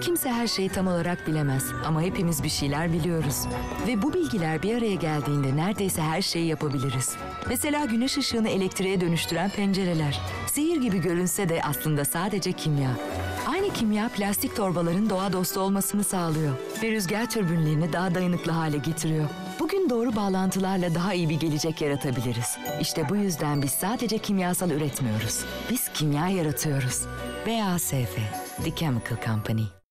Kimse her şeyi tam olarak bilemez ama hepimiz bir şeyler biliyoruz. Ve bu bilgiler bir araya geldiğinde neredeyse her şeyi yapabiliriz. Mesela güneş ışığını elektriğe dönüştüren pencereler. Sihir gibi görünse de aslında sadece kimya. Aynı kimya plastik torbaların doğa dostu olmasını sağlıyor ve rüzgar türbinlerini daha dayanıklı hale getiriyor. Bugün doğru bağlantılarla daha iyi bir gelecek yaratabiliriz. İşte bu yüzden biz sadece kimyasal üretmiyoruz. Biz kimya yaratıyoruz. BASF, The Chemical Company.